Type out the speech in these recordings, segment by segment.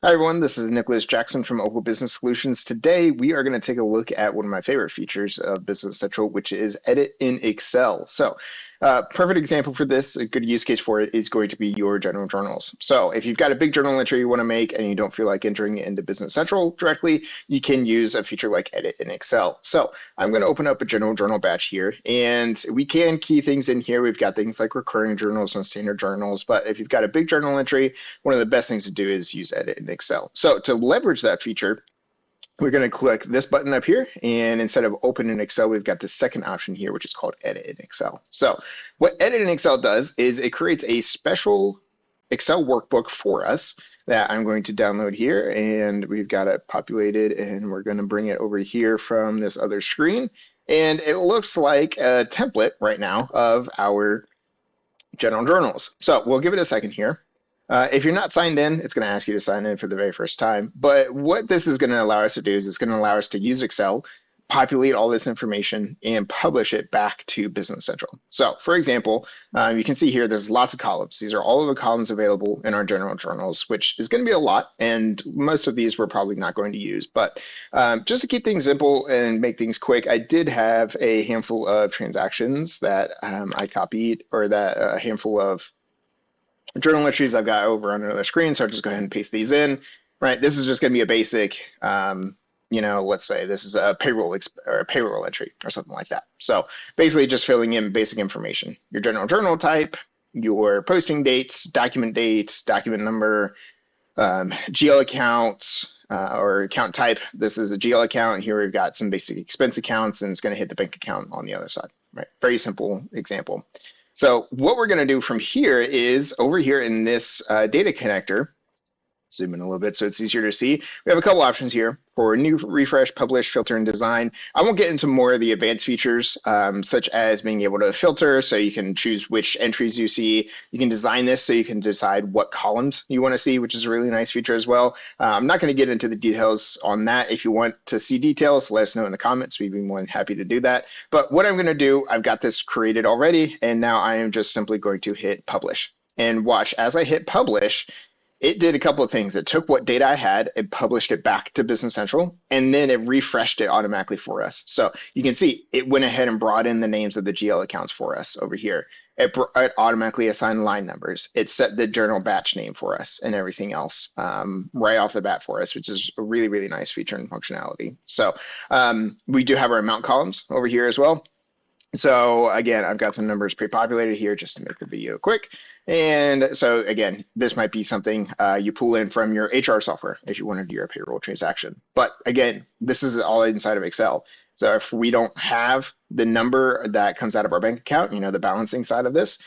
Hi everyone, this is Nicholas Jackson from Opal Business Solutions. Today we are going to take a look at one of my favorite features of Business Central, which is edit in Excel. Perfect example for this, a good use case for it is going to be your general journals. So if you've got a big journal entry you want to make and you don't feel like entering it into Business Central directly, you can use a feature like edit in Excel. So I'm going to open up a general journal batch here, and we can key things in here. We've got things like recurring journals and standard journals, but if you've got a big journal entry, one of the best things to do is use edit in Excel. So to leverage that feature, we're going to click this button up here, and instead of open in Excel, we've got the second option here, which is called edit in Excel. So what edit in Excel does is it creates a special Excel workbook for us that I'm going to download here, and we've got it populated, and we're going to bring it over here from this other screen. And it looks like a template right now of our general journals. So we'll give it a second here. If you're not signed in, it's going to ask you to sign in for the very first time. But what this is going to allow us to do is it's going to allow us to use Excel, populate all this information, and publish it back to Business Central. So for example, you can see here there's lots of columns. These are all of the columns available in our general journals, which is going to be a lot, and most of these we're probably not going to use. But just to keep things simple and make things quick, I did have a handful of transactions that I copied, or that a handful of journal entries I've got over on another screen. So I'll just go ahead and paste these in, right? This is just going to be a basic, let's say this is a payroll or a payroll entry or something like that. So basically just filling in basic information, your general journal type, your posting dates, document number, GL accounts, or account type. This is a GL account. Here we've got some basic expense accounts, and it's going to hit the bank account on the other side, right? Very simple example. So what we're going to do from here is over here in this data connector, zoom in a little bit so it's easier to see. We have a couple options here for new, refresh, publish, filter, and design. I won't get into more of the advanced features, such as being able to filter so you can choose which entries you see. You can design this so you can decide what columns you want to see, which is a really nice feature as well. I'm not going to get into the details on that. If you want to see details, let us know in the comments. We'd be more than happy to do that. But what I'm going to do, I've got this created already, and now I am just simply going to hit publish. And watch, as I hit publish, it did a couple of things. It took what data I had and published it back to Business Central, and then it refreshed it automatically for us. So you can see it went ahead and brought in the names of the GL accounts for us over here. It automatically assigned line numbers. It set the journal batch name for us and everything else right off the bat for us, which is a really, really nice feature and functionality. So we do have our amount columns over here as well. So again, I've got some numbers pre-populated here just to make the video quick. And so again, this might be something you pull in from your HR software if you want to do your payroll transaction. But again, this is all inside of Excel. So if we don't have the number that comes out of our bank account, the balancing side of this,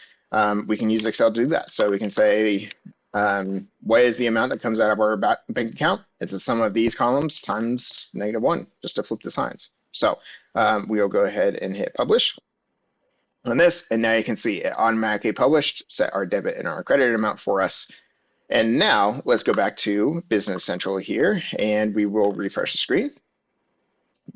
we can use Excel to do that. So we can say, what is the amount that comes out of our bank account? It's the sum of these columns times -1, just to flip the signs. So we'll go ahead and hit publish on this, and now you can see it automatically published, set our debit and our credit amount for us. And now let's go back to Business Central here, and we will refresh the screen.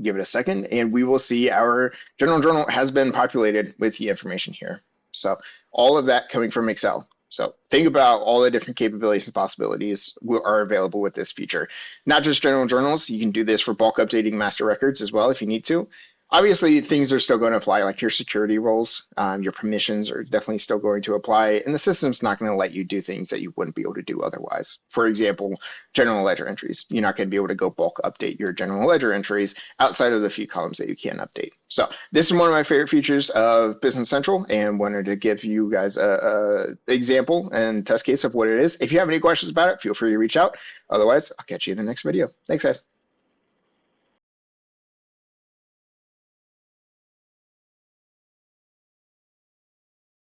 Give it a second, and we will see our general journal has been populated with the information here. So all of that coming from Excel. So think about all the different capabilities and possibilities are available with this feature. Not just general journals, you can do this for bulk updating master records as well if you need to. Obviously, things are still going to apply, like your security roles, your permissions are definitely still going to apply, and the system's not going to let you do things that you wouldn't be able to do otherwise. For example, general ledger entries. You're not going to be able to go bulk update your general ledger entries outside of the few columns that you can update. So this is one of my favorite features of Business Central, and wanted to give you guys a example and test case of what it is. If you have any questions about it, feel free to reach out. Otherwise, I'll catch you in the next video. Thanks, guys.